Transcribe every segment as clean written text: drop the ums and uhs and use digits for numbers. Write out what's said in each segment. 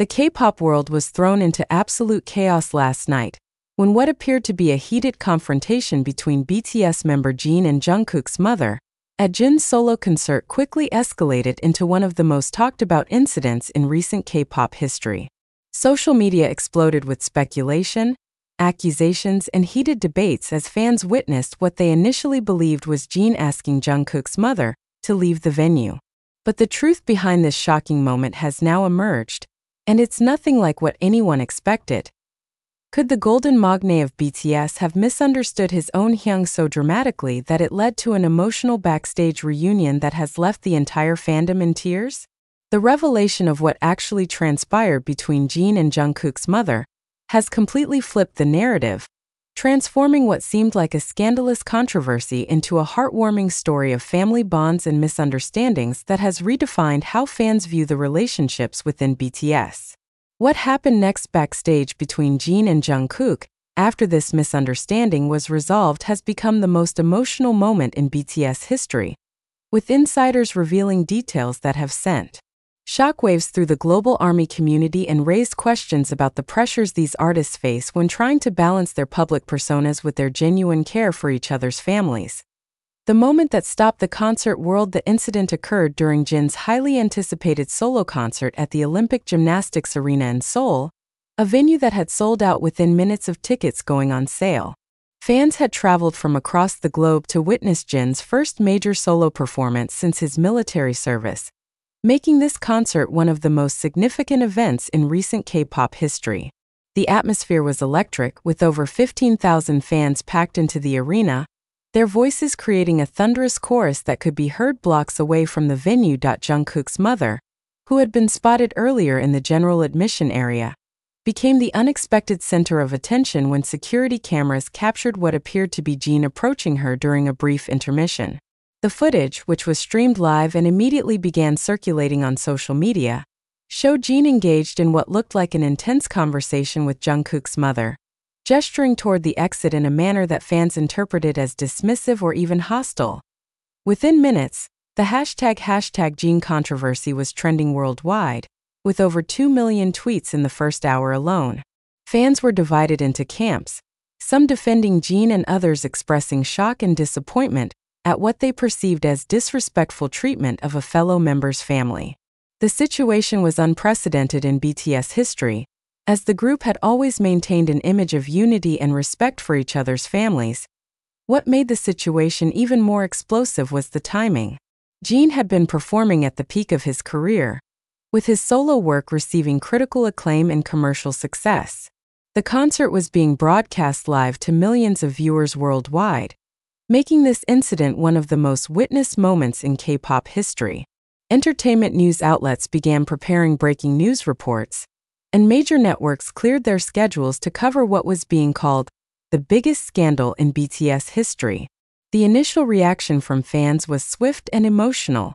The K-pop world was thrown into absolute chaos last night, when what appeared to be a heated confrontation between BTS member Jin and Jungkook's mother at Jin's solo concert quickly escalated into one of the most talked about incidents in recent K-pop history. Social media exploded with speculation, accusations, and heated debates as fans witnessed what they initially believed was Jin asking Jungkook's mother to leave the venue. But the truth behind this shocking moment has now emerged, and it's nothing like what anyone expected. Could the golden magne of BTS have misunderstood his own Hyung so dramatically that it led to an emotional backstage reunion that has left the entire fandom in tears? The revelation of what actually transpired between Jin and Jungkook's mother has completely flipped the narrative, transforming what seemed like a scandalous controversy into a heartwarming story of family bonds and misunderstandings that has redefined how fans view the relationships within BTS. What happened next backstage between Jin and Jungkook after this misunderstanding was resolved has become the most emotional moment in BTS history, with insiders revealing details that have sent shockwaves through the global ARMY community and raised questions about the pressures these artists face when trying to balance their public personas with their genuine care for each other's families. The moment that stopped the concert world. The incident occurred during Jin's highly anticipated solo concert at the Olympic Gymnastics Arena in Seoul, a venue that had sold out within minutes of tickets going on sale. Fans had traveled from across the globe to witness Jin's first major solo performance since his military service, making this concert one of the most significant events in recent K-pop history. The atmosphere was electric, with over 15,000 fans packed into the arena, their voices creating a thunderous chorus that could be heard blocks away from the venue. Jungkook's mother, who had been spotted earlier in the general admission area, became the unexpected center of attention when security cameras captured what appeared to be Jin approaching her during a brief intermission. The footage, which was streamed live and immediately began circulating on social media, showed Jin engaged in what looked like an intense conversation with Jungkook's mother, gesturing toward the exit in a manner that fans interpreted as dismissive or even hostile. Within minutes, the hashtag Jin controversy was trending worldwide, with over 2 million tweets in the first hour alone. Fans were divided into camps, some defending Jin and others expressing shock and disappointment at what they perceived as disrespectful treatment of a fellow member's family. The situation was unprecedented in BTS history, as the group had always maintained an image of unity and respect for each other's families. What made the situation even more explosive was the timing. Jin had been performing at the peak of his career, with his solo work receiving critical acclaim and commercial success. The concert was being broadcast live to millions of viewers worldwide, making this incident one of the most witnessed moments in K-pop history. Entertainment news outlets began preparing breaking news reports, and major networks cleared their schedules to cover what was being called the biggest scandal in BTS history. The initial reaction from fans was swift and emotional.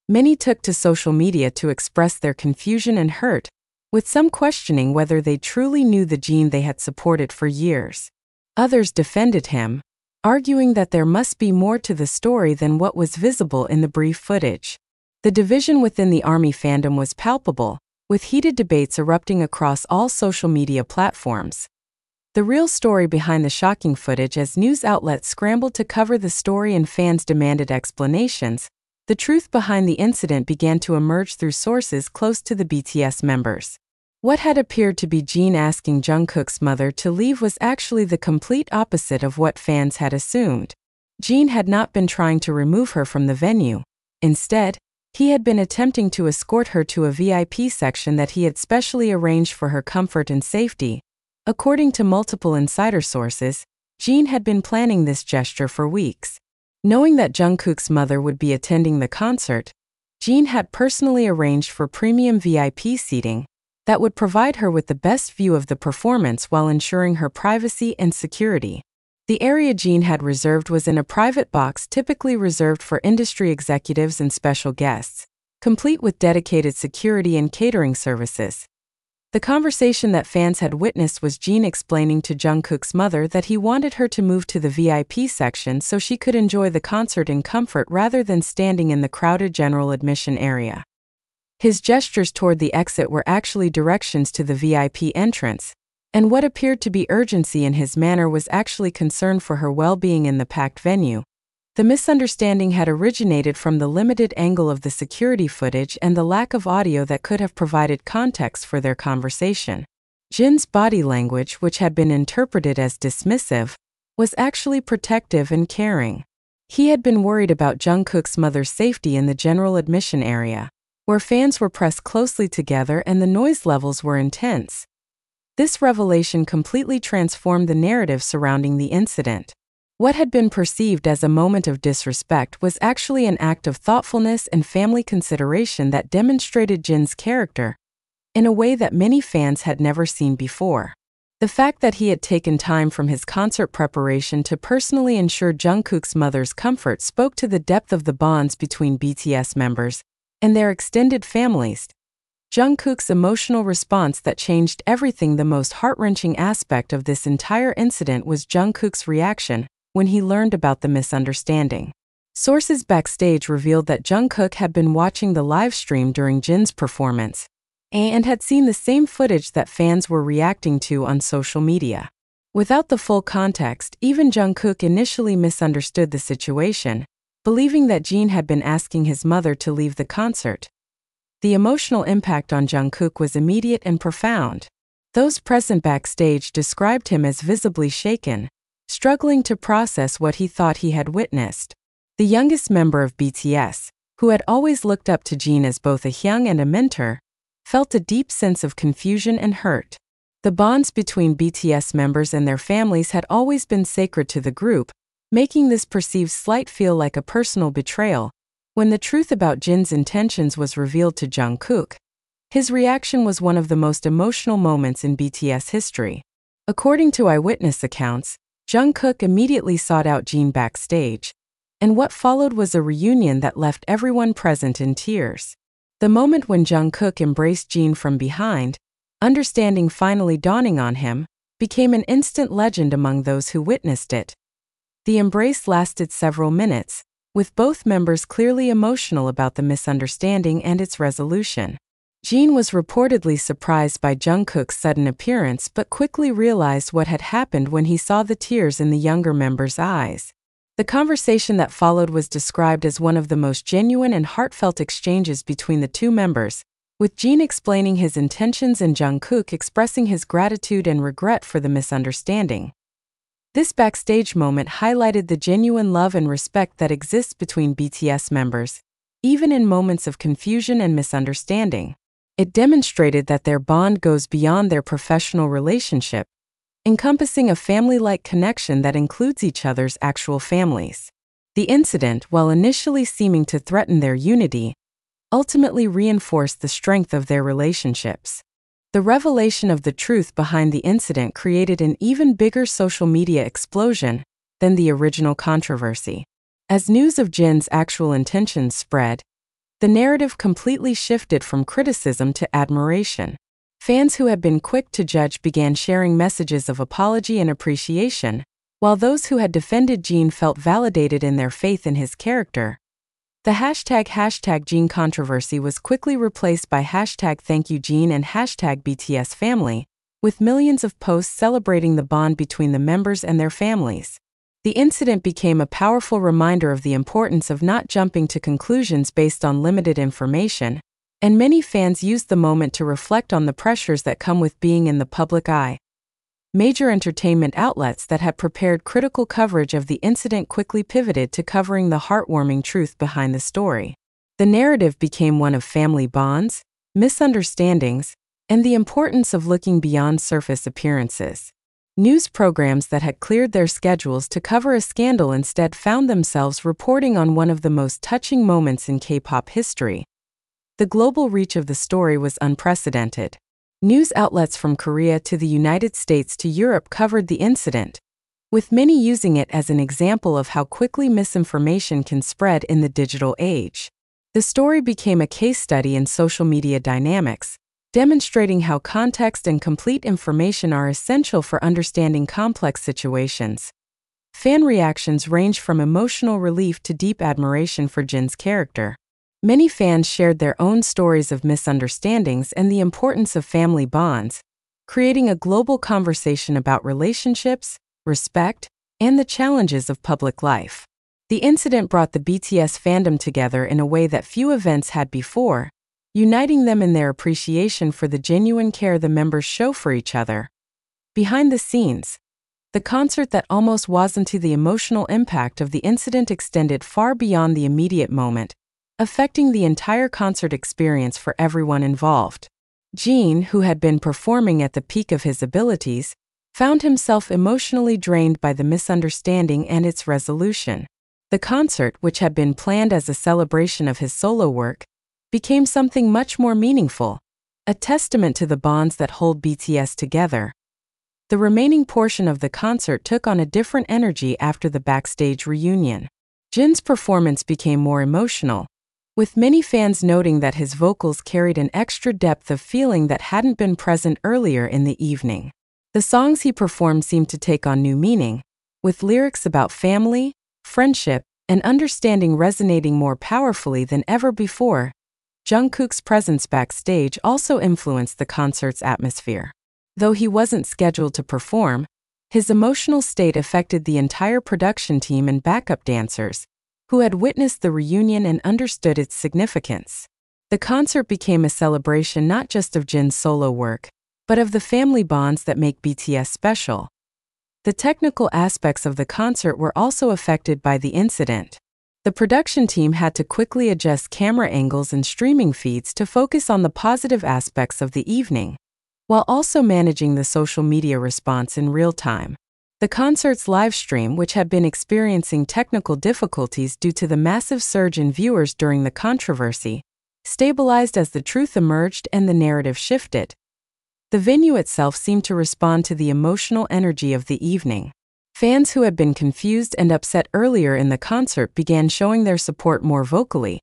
Many took to social media to express their confusion and hurt, with some questioning whether they truly knew the Jin they had supported for years. Others defended him, arguing that there must be more to the story than what was visible in the brief footage. The division within the ARMY fandom was palpable, with heated debates erupting across all social media platforms. The real story behind the shocking footage. As news outlets scrambled to cover the story and fans demanded explanations, the truth behind the incident began to emerge through sources close to the BTS members. What had appeared to be Jin asking Jungkook's mother to leave was actually the complete opposite of what fans had assumed. Jin had not been trying to remove her from the venue. Instead, he had been attempting to escort her to a VIP section that he had specially arranged for her comfort and safety. According to multiple insider sources, Jin had been planning this gesture for weeks. Knowing that Jungkook's mother would be attending the concert, Jin had personally arranged for premium VIP seating that would provide her with the best view of the performance while ensuring her privacy and security. The area Jin had reserved was in a private box typically reserved for industry executives and special guests, complete with dedicated security and catering services. The conversation that fans had witnessed was Jin explaining to Jungkook's mother that he wanted her to move to the VIP section so she could enjoy the concert in comfort rather than standing in the crowded general admission area. His gestures toward the exit were actually directions to the VIP entrance, and what appeared to be urgency in his manner was actually concern for her well-being in the packed venue. The misunderstanding had originated from the limited angle of the security footage and the lack of audio that could have provided context for their conversation. Jin's body language, which had been interpreted as dismissive, was actually protective and caring. He had been worried about Jungkook's mother's safety in the general admission area, where fans were pressed closely together and the noise levels were intense. This revelation completely transformed the narrative surrounding the incident. What had been perceived as a moment of disrespect was actually an act of thoughtfulness and family consideration that demonstrated Jin's character in a way that many fans had never seen before. The fact that he had taken time from his concert preparation to personally ensure Jungkook's mother's comfort spoke to the depth of the bonds between BTS members and their extended families. Jungkook's emotional response that changed everything. The most heart-wrenching aspect of this entire incident was Jungkook's reaction when he learned about the misunderstanding. Sources backstage revealed that Jungkook had been watching the live stream during Jin's performance and had seen the same footage that fans were reacting to on social media. Without the full context, even Jungkook initially misunderstood the situation, believing that Jin had been asking his mother to leave the concert. The emotional impact on Jungkook was immediate and profound. Those present backstage described him as visibly shaken, struggling to process what he thought he had witnessed. The youngest member of BTS, who had always looked up to Jin as both a hyung and a mentor, felt a deep sense of confusion and hurt. The bonds between BTS members and their families had always been sacred to the group, making this perceived slight feel like a personal betrayal. When the truth about Jin's intentions was revealed to Jungkook, his reaction was one of the most emotional moments in BTS history. According to eyewitness accounts, Jungkook immediately sought out Jin backstage, and what followed was a reunion that left everyone present in tears. The moment when Jungkook embraced Jin from behind, understanding finally dawning on him, became an instant legend among those who witnessed it. The embrace lasted several minutes, with both members clearly emotional about the misunderstanding and its resolution. Jin was reportedly surprised by Jungkook's sudden appearance but quickly realized what had happened when he saw the tears in the younger member's eyes. The conversation that followed was described as one of the most genuine and heartfelt exchanges between the two members, with Jin explaining his intentions and Jungkook expressing his gratitude and regret for the misunderstanding. This backstage moment highlighted the genuine love and respect that exists between BTS members, even in moments of confusion and misunderstanding. It demonstrated that their bond goes beyond their professional relationship, encompassing a family-like connection that includes each other's actual families. The incident, while initially seeming to threaten their unity, ultimately reinforced the strength of their relationships. The revelation of the truth behind the incident created an even bigger social media explosion than the original controversy. As news of Jin's actual intentions spread, the narrative completely shifted from criticism to admiration. Fans who had been quick to judge began sharing messages of apology and appreciation, while those who had defended Jin felt validated in their faith in his character. The hashtag Jin controversy was quickly replaced by hashtag #ThankYouJin and hashtag BTSFamily, with millions of posts celebrating the bond between the members and their families. The incident became a powerful reminder of the importance of not jumping to conclusions based on limited information, and many fans used the moment to reflect on the pressures that come with being in the public eye. Major entertainment outlets that had prepared critical coverage of the incident quickly pivoted to covering the heartwarming truth behind the story. The narrative became one of family bonds, misunderstandings, and the importance of looking beyond surface appearances. News programs that had cleared their schedules to cover a scandal instead found themselves reporting on one of the most touching moments in K-pop history. The global reach of the story was unprecedented. News outlets from Korea to the United States to Europe covered the incident, with many using it as an example of how quickly misinformation can spread in the digital age. The story became a case study in social media dynamics, demonstrating how context and complete information are essential for understanding complex situations. Fan reactions ranged from emotional relief to deep admiration for Jin's character. Many fans shared their own stories of misunderstandings and the importance of family bonds, creating a global conversation about relationships, respect, and the challenges of public life. The incident brought the BTS fandom together in a way that few events had before, uniting them in their appreciation for the genuine care the members show for each other. Behind the scenes, the concert that almost wasn't to the emotional impact of the incident extended far beyond the immediate moment, affecting the entire concert experience for everyone involved. Jin, who had been performing at the peak of his abilities, found himself emotionally drained by the misunderstanding and its resolution. The concert, which had been planned as a celebration of his solo work, became something much more meaningful, a testament to the bonds that hold BTS together. The remaining portion of the concert took on a different energy after the backstage reunion. Jin's performance became more emotional, with many fans noting that his vocals carried an extra depth of feeling that hadn't been present earlier in the evening. The songs he performed seemed to take on new meaning, with lyrics about family, friendship, and understanding resonating more powerfully than ever before. Jungkook's presence backstage also influenced the concert's atmosphere. Though he wasn't scheduled to perform, his emotional state affected the entire production team and backup dancers, who had witnessed the reunion and understood its significance. The concert became a celebration not just of Jin's solo work, but of the family bonds that make BTS special. The technical aspects of the concert were also affected by the incident. The production team had to quickly adjust camera angles and streaming feeds to focus on the positive aspects of the evening, while also managing the social media response in real time. The concert's live stream, which had been experiencing technical difficulties due to the massive surge in viewers during the controversy, stabilized as the truth emerged and the narrative shifted. The venue itself seemed to respond to the emotional energy of the evening. Fans who had been confused and upset earlier in the concert began showing their support more vocally,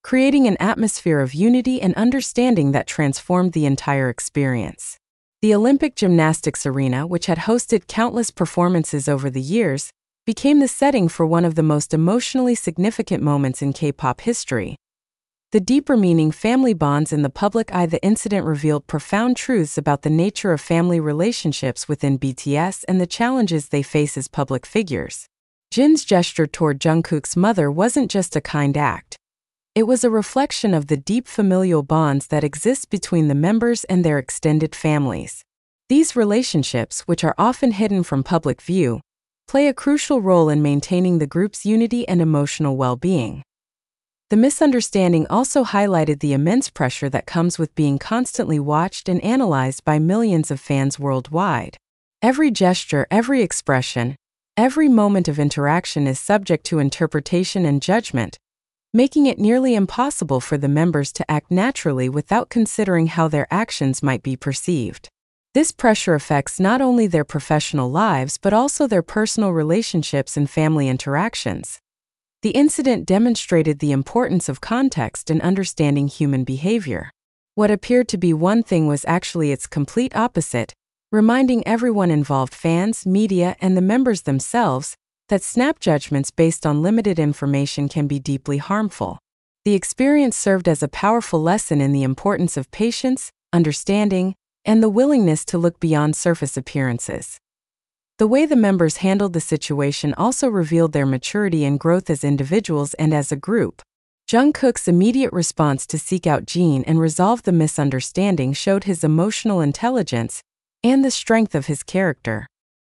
creating an atmosphere of unity and understanding that transformed the entire experience. The Olympic Gymnastics Arena, which had hosted countless performances over the years, became the setting for one of the most emotionally significant moments in K-pop history. The deeper meaning family bonds in the public eye. The incident revealed profound truths about the nature of family relationships within BTS and the challenges they face as public figures. Jin's gesture toward Jungkook's mother wasn't just a kind act. It was a reflection of the deep familial bonds that exist between the members and their extended families. These relationships, which are often hidden from public view, play a crucial role in maintaining the group's unity and emotional well-being. The misunderstanding also highlighted the immense pressure that comes with being constantly watched and analyzed by millions of fans worldwide. Every gesture, every expression, every moment of interaction is subject to interpretation and judgment, making it nearly impossible for the members to act naturally without considering how their actions might be perceived. This pressure affects not only their professional lives but also their personal relationships and family interactions. The incident demonstrated the importance of context in understanding human behavior. What appeared to be one thing was actually its complete opposite, reminding everyone involved, fans, media, and the members themselves, that snap judgments based on limited information can be deeply harmful. The experience served as a powerful lesson in the importance of patience, understanding, and the willingness to look beyond surface appearances. The way the members handled the situation also revealed their maturity and growth as individuals and as a group. Jungkook's immediate response to seek out Jin and resolve the misunderstanding showed his emotional intelligence and the strength of his character.